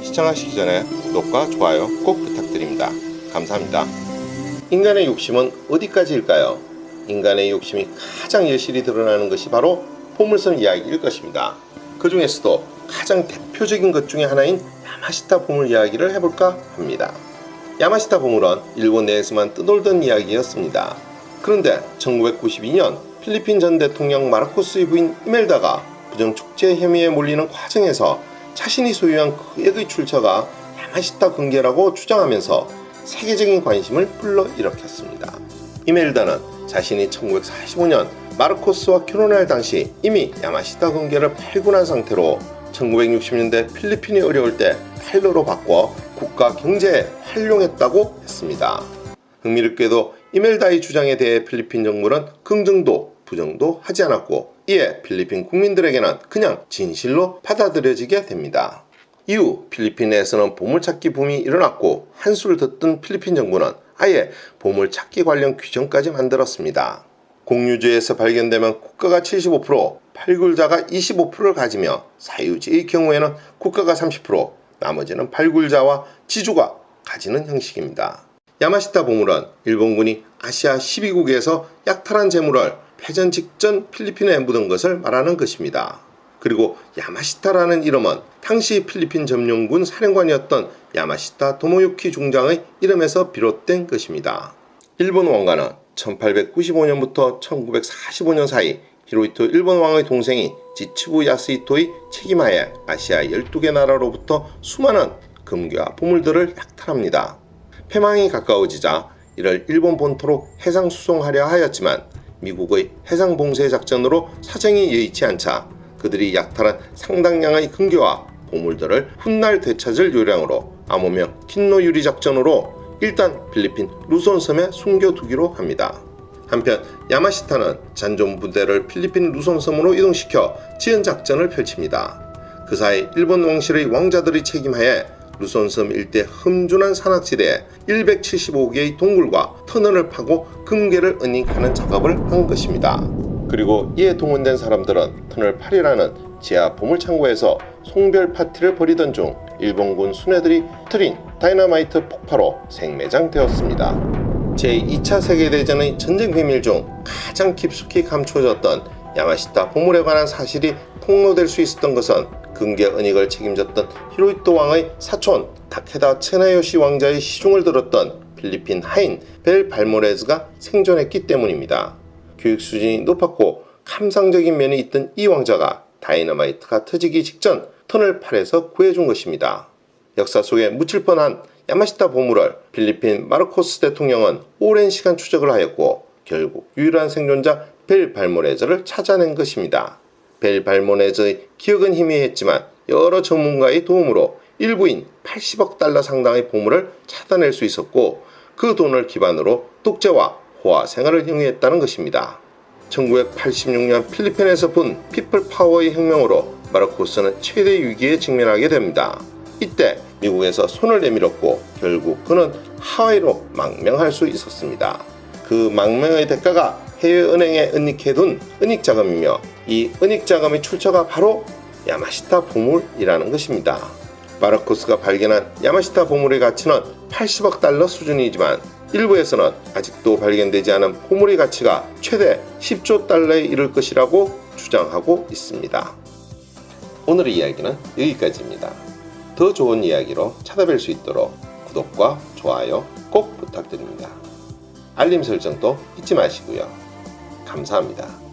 시청하시기 전에 구독과 좋아요 꼭 부탁드립니다. 감사합니다. 인간의 욕심은 어디까지일까요? 인간의 욕심이 가장 여실히 드러나는 것이 바로 보물섬 이야기일 것입니다. 그 중에서도 가장 대표적인 것 중에 하나인 야마시타 보물 이야기를 해볼까 합니다. 야마시타 보물은 일본 내에서만 떠돌던 이야기였습니다. 그런데 1992년 필리핀 전 대통령 마르코스의 부인 이멜다가 부정축제 혐의에 몰리는 과정에서 자신이 소유한 거액의 출처가 야마시타 근계라고 주장하면서 세계적인 관심을 불러일으켰습니다. 이멜다는 자신이 1945년 마르코스와 결혼할 당시 이미 야마시타 근계를 팔고 상태로 1960년대 필리핀이 어려울 때 팔로로 바꿔 국가 경제에 활용했다고 했습니다. 흥미롭게도 이멜다의 주장에 대해 필리핀 정부는 긍정도 부정도 하지 않았고 이에 필리핀 국민들에게는 그냥 진실로 받아들여지게 됩니다. 이후 필리핀 내에서는 보물찾기 붐이 일어났고 한수를 뒀던 필리핀 정부는 아예 보물찾기 관련 규정까지 만들었습니다. 공유지에서 발견되면 국가가 75%, 발굴자가 25%를 가지며 사유지의 경우에는 국가가 30%, 나머지는 발굴자와 지주가 가지는 형식입니다. 야마시타 보물은 일본군이 아시아 12국에서 약탈한 재물을 패전 직전 필리핀에 묻은 것을 말하는 것입니다. 그리고 야마시타라는 이름은 당시 필리핀 점령군 사령관이었던 야마시타 도모유키 중장의 이름에서 비롯된 것입니다. 일본 왕가는 1895년부터 1945년 사이 히로히토 일본 왕의 동생이 지츠부 야스히토의 책임하에 아시아 12개 나라로부터 수많은 금괴와 보물들을 약탈합니다. 패망이 가까워지자 이를 일본 본토로 해상 수송하려 하였지만 미국의 해상 봉쇄 작전으로 사정이 여의치 않자 그들이 약탈한 상당량의 금괴와 보물들을 훗날 되찾을 요량으로 암호명 킨노 유리 작전으로 일단 필리핀 루손 섬에 숨겨두기로 합니다. 한편 야마시타는 잔존 부대를 필리핀 루손 섬으로 이동시켜 지연 작전을 펼칩니다. 그 사이 일본 왕실의 왕자들의 책임하에 루손 섬 일대 흠준한 산악지대에 175개의 동굴과 터널을 파고 금괴를 은닉하는 작업을 한 것입니다. 그리고 이에 동원된 사람들은 터널 8이라는 지하 보물창고에서 송별 파티를 벌이던 중 일본군 순회들이 터뜨린 다이너마이트 폭파로 생매장되었습니다. 제2차 세계대전의 전쟁 비밀 중 가장 깊숙이 감추어졌던 야마시타 보물에 관한 사실이 폭로될 수 있었던 것은 금괴 은닉을 책임졌던 히로히토 왕의 사촌 타케다 츠네요시 왕자의 시중을 들었던 필리핀 하인 벨 발모레즈가 생존했기 때문입니다. 교육 수준이 높았고 감상적인 면이 있던 이 왕자가 다이너마이트가 터지기 직전 터널 8에서 구해준 것입니다. 역사 속에 묻힐 뻔한 야마시타 보물을 필리핀 마르코스 대통령은 오랜 시간 추적을 하였고 결국 유일한 생존자 벨 발모레즈를 찾아낸 것입니다. 벨 발모레즈의 기억은 희미했지만 여러 전문가의 도움으로 일부인 80억 달러 상당의 보물을 찾아낼 수 있었고 그 돈을 기반으로 독재와 호화 생활을 영위했다는 것입니다. 1986년 필리핀에서 본 피플 파워의 혁명으로 마르코스는 최대 위기에 직면하게 됩니다. 이때 미국에서 손을 내밀었고 결국 그는 하와이로 망명할 수 있었습니다. 그 망명의 대가가 해외은행에 은닉해둔 은닉자금이며 이 은닉자금의 출처가 바로 야마시타 보물이라는 것입니다. 마르코스가 발견한 야마시타 보물의 가치는 80억 달러 수준이지만 일부에서는 아직도 발견되지 않은 보물의 가치가 최대 10조 달러에 이를 것이라고 주장하고 있습니다. 오늘의 이야기는 여기까지입니다. 더 좋은 이야기로 찾아뵐 수 있도록 구독과 좋아요 꼭 부탁드립니다. 알림 설정도 잊지 마시고요. 감사합니다.